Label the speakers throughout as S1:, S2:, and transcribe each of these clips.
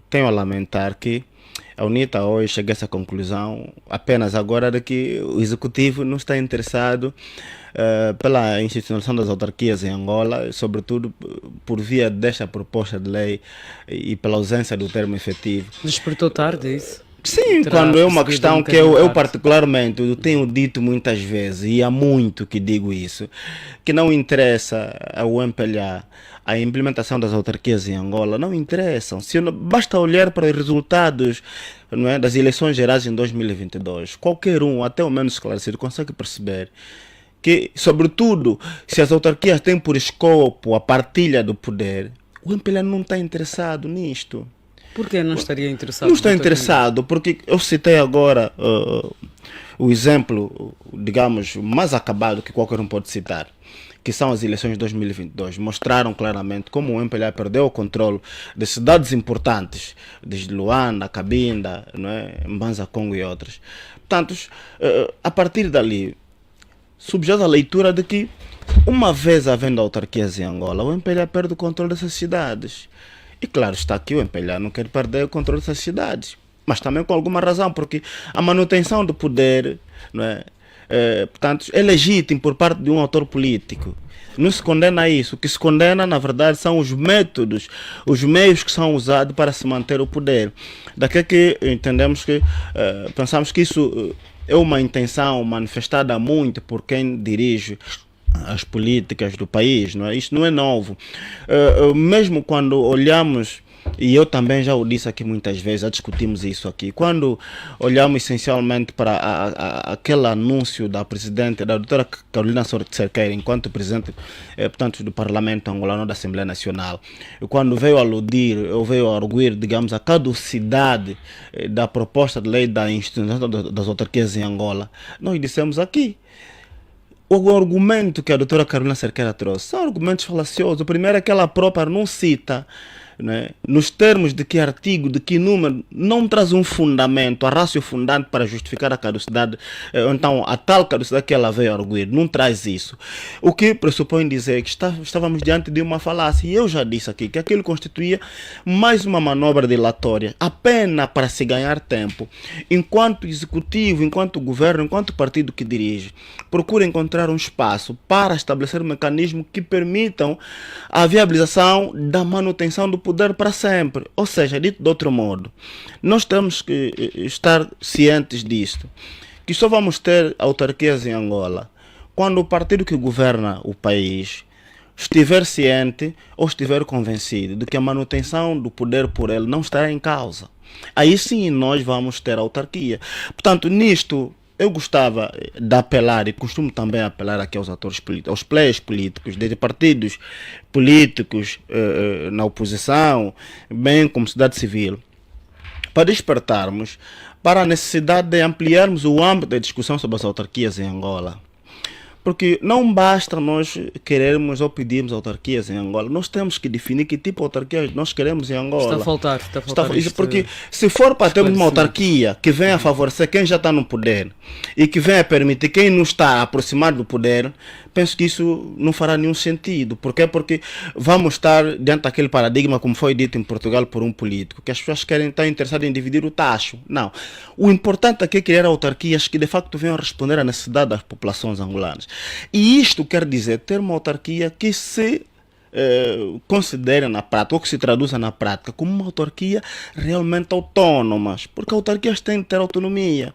S1: tenho a lamentar que a UNITA hoje chega a essa conclusão apenas agora de que o Executivo não está interessado pela instituição das autarquias em Angola, sobretudo por via desta proposta de lei e pela ausência do termo efetivo.
S2: Despertou tarde, é isso?
S1: Sim,
S2: Terá
S1: quando é uma
S2: percebido
S1: questão que
S2: bocadinho
S1: eu
S2: tarde.
S1: particularmente eu tenho dito muitas vezes, e há muito que digo isso, que não interessa ao MPLA a implementação das autarquias em Angola, não interessam. Se não, basta olhar para os resultados, não é, das eleições gerais em 2022. Qualquer um, até o menos esclarecido, consegue perceber que, sobretudo, se as autarquias têm por escopo a partilha do poder, o MPLA não está interessado nisto.
S2: Por que não estaria interessado?
S1: Não estou
S2: Doutor Camilo?
S1: interessado, porque eu citei agora o exemplo, digamos, mais acabado que qualquer um pode citar, que são as eleições de 2022. Mostraram claramente como o MPLA perdeu o controle de cidades importantes, desde Luanda, Cabinda, não é? Mbanza, Congo e outras. Portanto, a partir dali, subjaz a leitura de que, uma vez havendo autarquias em Angola, o MPLA perde o controle dessas cidades. E claro está que o MPLA não quer perder o controle dessas cidades, mas também com alguma razão, porque a manutenção do poder, não é, portanto, é legítimo por parte de um autor político. Não se condena isso. O que se condena, na verdade, são os métodos, os meios que são usados para se manter o poder. Daqui que entendemos que, pensamos que isso é uma intenção manifestada muito por quem dirige as políticas do país, não é? Isto não é novo. Mesmo quando olhamos, e eu também já o disse aqui muitas vezes, já discutimos isso aqui, quando olhamos essencialmente para aquele anúncio da presidente, da doutora Carolina Cerqueira, enquanto presidente, portanto, do Parlamento angolano, da Assembleia Nacional, quando veio aludir, ou veio arguir, digamos, a caducidade da proposta de lei da instituição das autarquias em Angola, nós dissemos aqui, o argumento que a doutora Carolina Cerqueira trouxe são argumentos falaciosos. O primeiro é que ela própria não cita, né, nos termos de que artigo, de que número, não traz um fundamento, a ratio fundante para justificar a caducidade, ou então a tal caducidade que ela veio arguir, não traz isso. O que pressupõe dizer que estávamos diante de uma falácia, e eu já disse aqui que aquilo constituía mais uma manobra dilatória, apenas para se ganhar tempo, enquanto executivo, enquanto governo, enquanto partido que dirige, procura encontrar um espaço para estabelecer mecanismos que permitam a viabilização da manutenção do poder para sempre. Ou seja, dito de outro modo, nós temos que estar cientes disto, que só vamos ter autarquias em Angola quando o partido que governa o país estiver ciente ou estiver convencido de que a manutenção do poder por ele não estará em causa. Aí sim nós vamos ter autarquia. Portanto, nisto eu gostava de apelar, e costumo também apelar aqui aos atores políticos, aos players políticos, desde partidos políticos na oposição, bem como sociedade civil, para despertarmos para a necessidade de ampliarmos o âmbito da discussão sobre as autarquias em Angola. Porque não basta nós querermos ou pedirmos autarquias em Angola, nós temos que definir que tipo de autarquias nós queremos em Angola.
S2: Está a faltar
S1: Isso
S2: este
S1: porque se for para termos uma
S2: esclarecimento.
S1: autarquia que venha a favorecer quem já está no poder e que venha a permitir quem não está aproximado do poder, penso que isso não fará nenhum sentido. Por quê? Porque vamos estar dentro daquele paradigma, como foi dito em Portugal por um político, que as pessoas querem estar interessadas em dividir o tacho. Não. O importante aqui é criar autarquias que de facto venham a responder à necessidade das populações angolanas. E isto quer dizer ter uma autarquia que se considere na prática, ou que se traduza na prática, como uma autarquia realmente autónoma, porque autarquias têm de ter autonomia.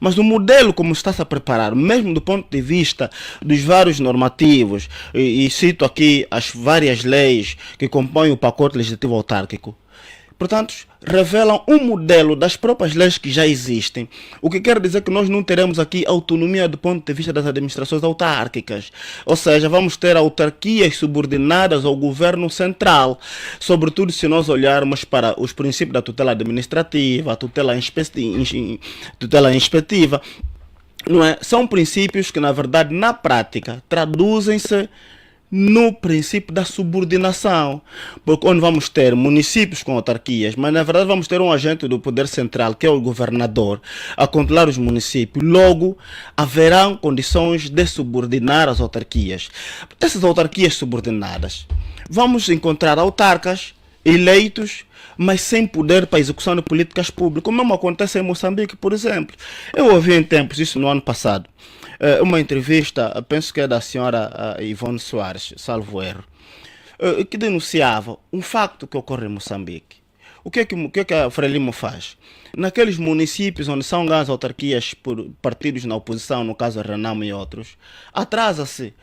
S1: Mas o modelo como está-se a preparar, mesmo do ponto de vista dos vários normativos, e cito aqui as várias leis que compõem o pacote legislativo autárquico, portanto, revelam um modelo das próprias leis que já existem. O que quer dizer que nós não teremos aqui autonomia do ponto de vista das administrações autárquicas. Ou seja, vamos ter autarquias subordinadas ao governo central. Sobretudo se nós olharmos para os princípios da tutela administrativa, a tutela inspectiva. Não é? São princípios que, na verdade, na prática, traduzem-se no princípio da subordinação, porque onde vamos ter municípios com autarquias, mas na verdade vamos ter um agente do poder central, que é o governador, a controlar os municípios. Logo, haverão condições de subordinar as autarquias. Essas autarquias subordinadas, vamos encontrar autarcas eleitos, mas sem poder para a execução de políticas públicas. O mesmo acontece em Moçambique, por exemplo. Eu ouvi em tempos, isso no ano passado, uma entrevista, penso que é da senhora Ivone Soares, salvo erro, que denunciava um facto que ocorre em Moçambique. O que é que a Frelimo faz? Naqueles municípios onde são ganhas autarquias por partidos na oposição, no caso a Renamo e outros, atrasa-se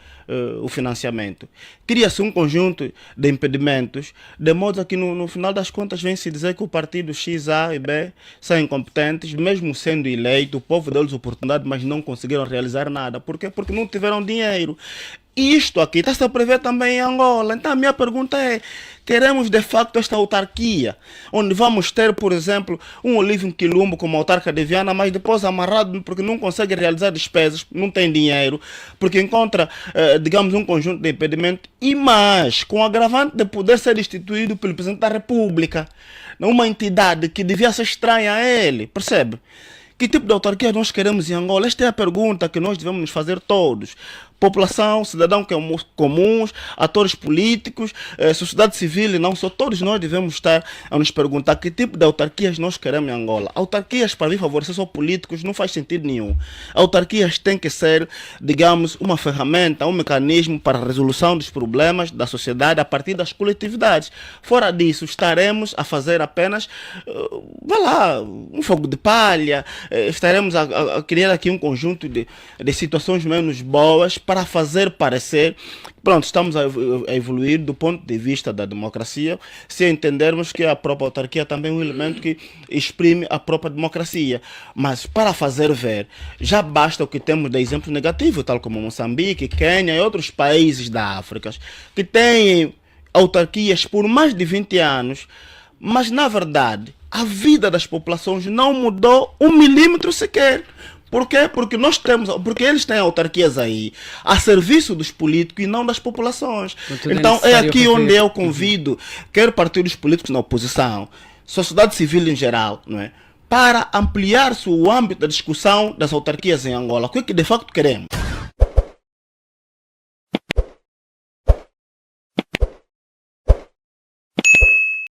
S1: o financiamento. Cria-se um conjunto de impedimentos, de modo a que no final das contas vem-se dizer que o partido X, A e B são incompetentes, mesmo sendo eleito, o povo deu-lhes oportunidade, mas não conseguiram realizar nada. Por quê? Porque não tiveram dinheiro. Isto aqui está-se a prever também em Angola. Então a minha pergunta é, queremos de facto esta autarquia, onde vamos ter, por exemplo, um Olívio Quilombo como autarca de Viana, mas depois amarrado porque não consegue realizar despesas, não tem dinheiro, porque encontra, digamos, um conjunto de impedimentos, e mais, com o agravante de poder ser instituído pelo Presidente da República, uma entidade que devia ser estranha a ele, percebe? Que tipo de autarquia nós queremos em Angola? Esta é a pergunta que nós devemos nos fazer todos. População, cidadãos comuns, atores políticos, sociedade civil e não só. Todos nós devemos estar a nos perguntar que tipo de autarquias nós queremos em Angola. Autarquias para vir favorecer só políticos não faz sentido nenhum. Autarquias têm que ser, digamos, uma ferramenta, um mecanismo para a resolução dos problemas da sociedade a partir das coletividades. Fora disso, estaremos a fazer apenas, um fogo de palha, estaremos a criar aqui um conjunto de situações menos boas para fazer parecer, pronto, estamos a evoluir do ponto de vista da democracia, se entendermos que a própria autarquia também é um elemento que exprime a própria democracia. Mas para fazer ver, já basta o que temos de exemplo negativo, tal como Moçambique, Quênia e outros países da África, que têm autarquias por mais de 20 anos, mas na verdade a vida das populações não mudou 1 milímetro sequer. Por quê? Porque eles têm autarquias aí a serviço dos políticos e não das populações. Então é aqui onde eu convido, quer partidos políticos na oposição, sociedade civil em geral, não é? Para ampliar-se o âmbito da discussão das autarquias em Angola. O que é que de facto queremos?